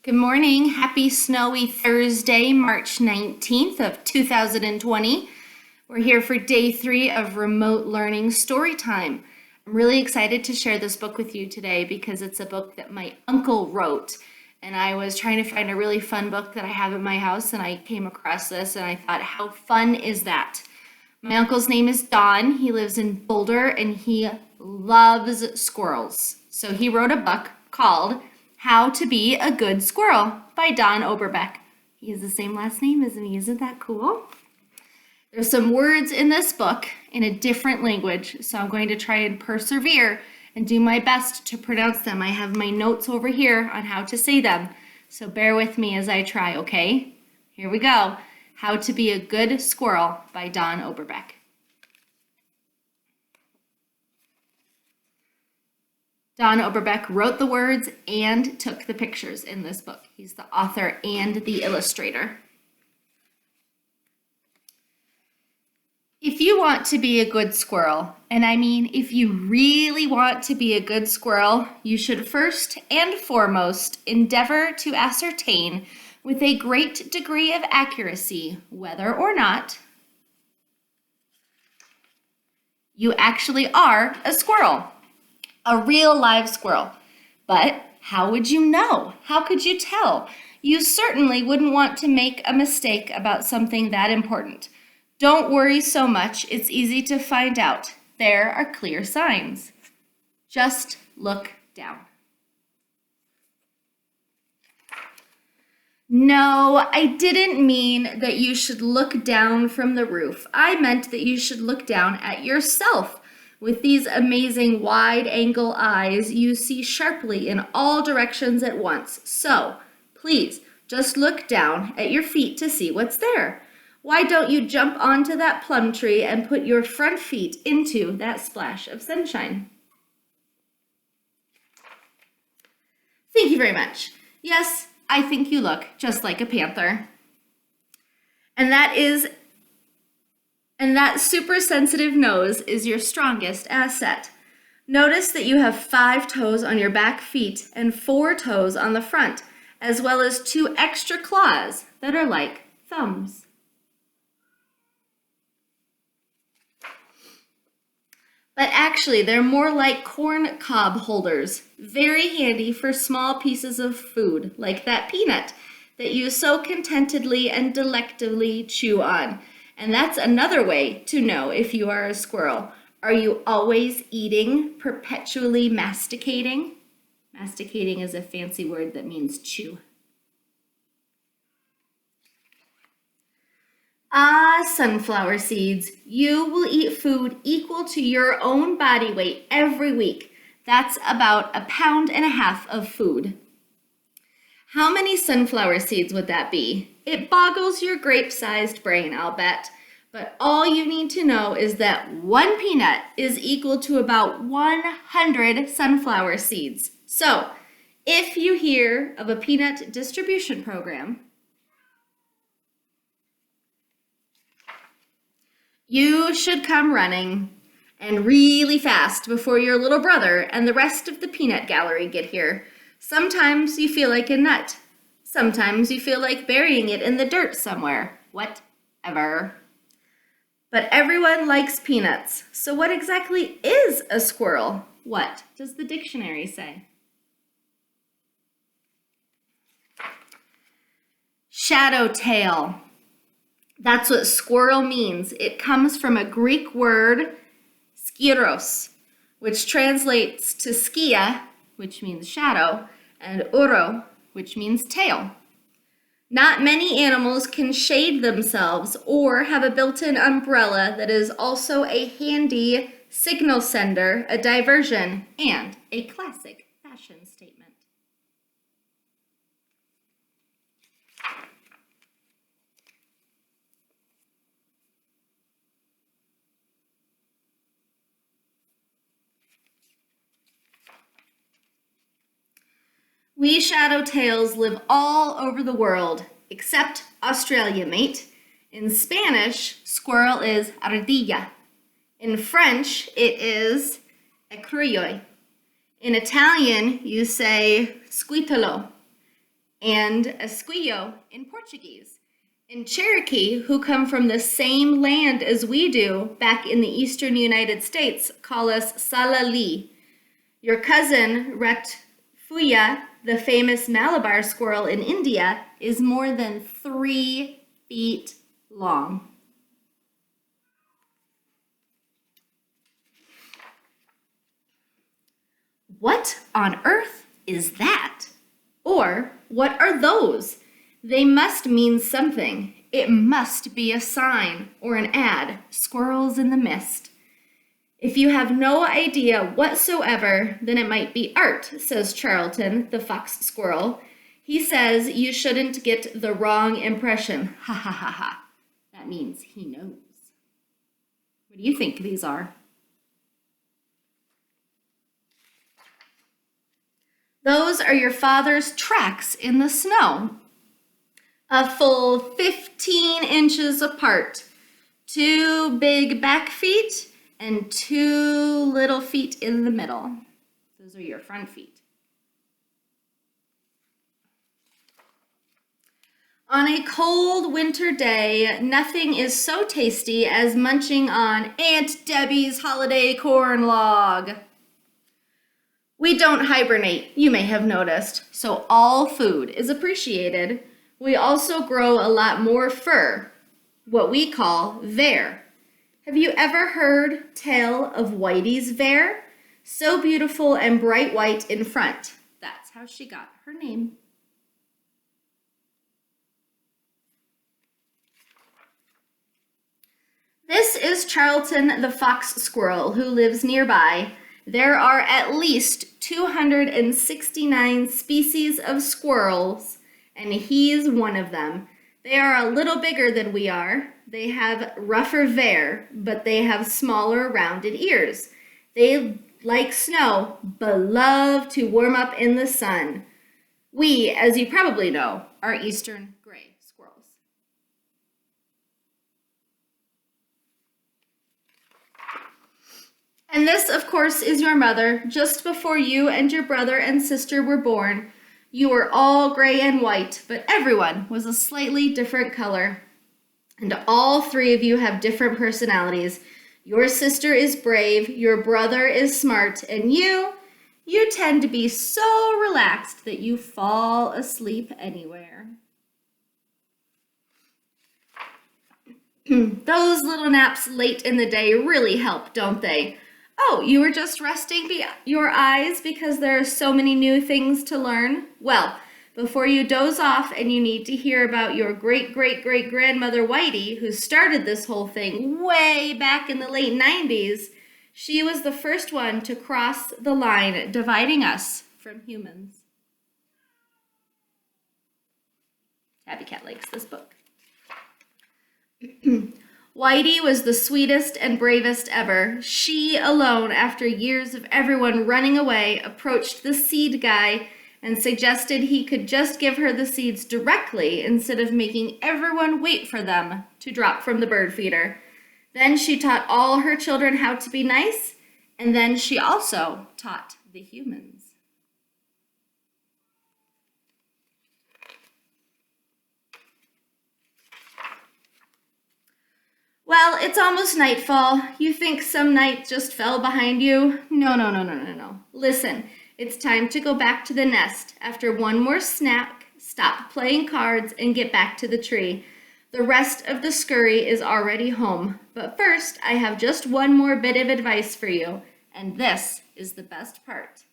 Good morning. Happy snowy Thursday, March 19th of 2020. We're here for day 3 of remote learning story time. I'm really excited to share this book with you today because it's a book that my uncle wrote. And I was trying to find a really fun book that I have in my house, and I came across this and I thought, how fun is that? My uncle's name is Don. He lives in Boulder and he loves squirrels. So he wrote a book called How to Be a Good Squirrel by Don Oberbeck. He has the same last name as me. Isn't that cool? There's some words in this book in a different language, so I'm going to try and persevere and do my best to pronounce them. I have my notes over here on how to say them, so bear with me as I try, okay? Here we go. How to Be a Good Squirrel by Don Oberbeck. Don Oberbeck wrote the words and took the pictures in this book. He's the author and the illustrator. If you want to be a good squirrel, and I mean if you really want to be a good squirrel, you should first and foremost endeavor to ascertain with a great degree of accuracy whether or not you actually are a squirrel. A real live squirrel. But how would you know? How could you tell? You certainly wouldn't want to make a mistake about something that important. Don't worry so much. It's easy to find out. There are clear signs. Just look down. No, I didn't mean that you should look down from the roof. I meant that you should look down at yourself. With these amazing wide-angle eyes, you see sharply in all directions at once. So, please, just look down at your feet to see what's there. Why don't you jump onto that plum tree and put your front feet into that splash of sunshine? Thank you very much. Yes, I think you look just like a panther. And that super sensitive nose is your strongest asset. Notice that you have 5 toes on your back feet and 4 toes on the front, as well as 2 extra claws that are like thumbs. But actually, they're more like corn cob holders, very handy for small pieces of food, like that peanut that you so contentedly and delectably chew on. And that's another way to know if you are a squirrel. Are you always eating, perpetually masticating? Masticating is a fancy word that means chew. Ah, sunflower seeds. You will eat food equal to your own body weight every week. That's about 1.5 pounds of food. How many sunflower seeds would that be? It boggles your grape-sized brain, I'll bet. But all you need to know is that 1 peanut is equal to about 100 sunflower seeds. So, if you hear of a peanut distribution program, you should come running and really fast before your little brother and the rest of the peanut gallery get here. Sometimes you feel like a nut. Sometimes you feel like burying it in the dirt somewhere. Whatever. But everyone likes peanuts. So what exactly is a squirrel? What does the dictionary say? Shadow tail. That's what squirrel means. It comes from a Greek word, skiros, which translates to skia, which means shadow, and uro, which means tail. Not many animals can shade themselves or have a built-in umbrella that is also a handy signal sender, a diversion, and a classic fashion statement. We shadow-tails live all over the world, except Australia, mate. In Spanish, squirrel is ardilla. In French, it is écureuil. In Italian, you say squitolo. and esquillo in Portuguese. In Cherokee, who come from the same land as we do back in the eastern United States, call us salali. Your cousin, Retfuya, the famous Malabar squirrel in India, is more than 3 feet long. What on earth is that? Or what are those? They must mean something. It must be a sign or an ad. Squirrels in the mist. If you have no idea whatsoever, then it might be art, says Charlton, the fox squirrel. He says you shouldn't get the wrong impression. Ha ha ha ha. That means he knows. What do you think these are? Those are your father's tracks in the snow. A full 15 inches apart. 2 big back feet and 2 little feet in the middle. Those are your front feet. On a cold winter day, nothing is so tasty as munching on Aunt Debbie's holiday corn log. We don't hibernate, you may have noticed, so all food is appreciated. We also grow a lot more fur, what we call vair. Have you ever heard tell of Whitey's vair? So beautiful and bright white in front. That's how she got her name. This is Charlton the fox squirrel who lives nearby. There are at least 269 species of squirrels, and he's one of them. They are a little bigger than we are. They have rougher vair, but they have smaller rounded ears. They like snow, but love to warm up in the sun. We, as you probably know, are eastern gray squirrels. And this, of course, is your mother. Just before you and your brother and sister were born, you were all gray and white, but everyone was a slightly different color. And all 3 of you have different personalities. Your sister is brave, your brother is smart, and you tend to be so relaxed that you fall asleep anywhere. Those little naps late in the day really help, don't they? Oh, you were just resting your eyes because there are so many new things to learn? Well, before you doze off and you need to hear about your great-great-great-grandmother Whitey, who started this whole thing way back in the late 90s, she was the first one to cross the line dividing us from humans. Tabby Cat likes this book. Whitey was the sweetest and bravest ever. She alone, after years of everyone running away, approached the seed guy and suggested he could just give her the seeds directly instead of making everyone wait for them to drop from the bird feeder. Then she taught all her children how to be nice, and then she also taught the humans. Well, it's almost nightfall. You think some night just fell behind you? No. Listen, it's time to go back to the nest. After one more snack, stop playing cards and get back to the tree. The rest of the scurry is already home. But first, I have just one more bit of advice for you, and this is the best part.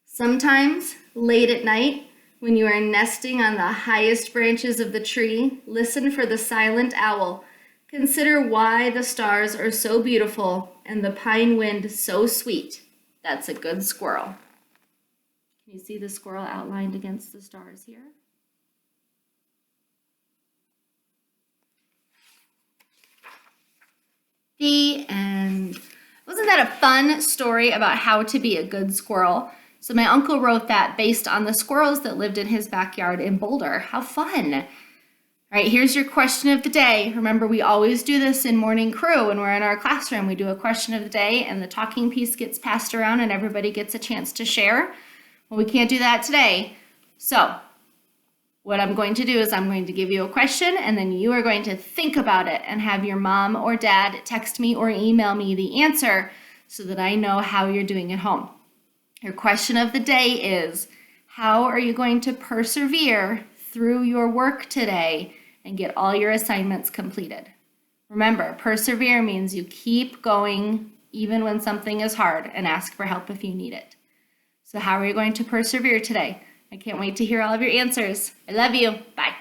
Sometimes, late at night, when you are nesting on the highest branches of the tree, listen for the silent owl. Consider why the stars are so beautiful and the pine wind so sweet. That's a good squirrel. Can you see the squirrel outlined against the stars here? The end. Wasn't that a fun story about how to be a good squirrel? So my uncle wrote that based on the squirrels that lived in his backyard in Boulder. How fun. All right, here's your question of the day. Remember, we always do this in Morning Crew when we're in our classroom. We do a question of the day and the talking piece gets passed around and everybody gets a chance to share. Well, we can't do that today. So what I'm going to do is I'm going to give you a question and then you are going to think about it and have your mom or dad text me or email me the answer so that I know how you're doing at home. Your question of the day is, how are you going to persevere through your work today and get all your assignments completed? Remember, persevere means you keep going even when something is hard and ask for help if you need it. So how are you going to persevere today? I can't wait to hear all of your answers. I love you. Bye.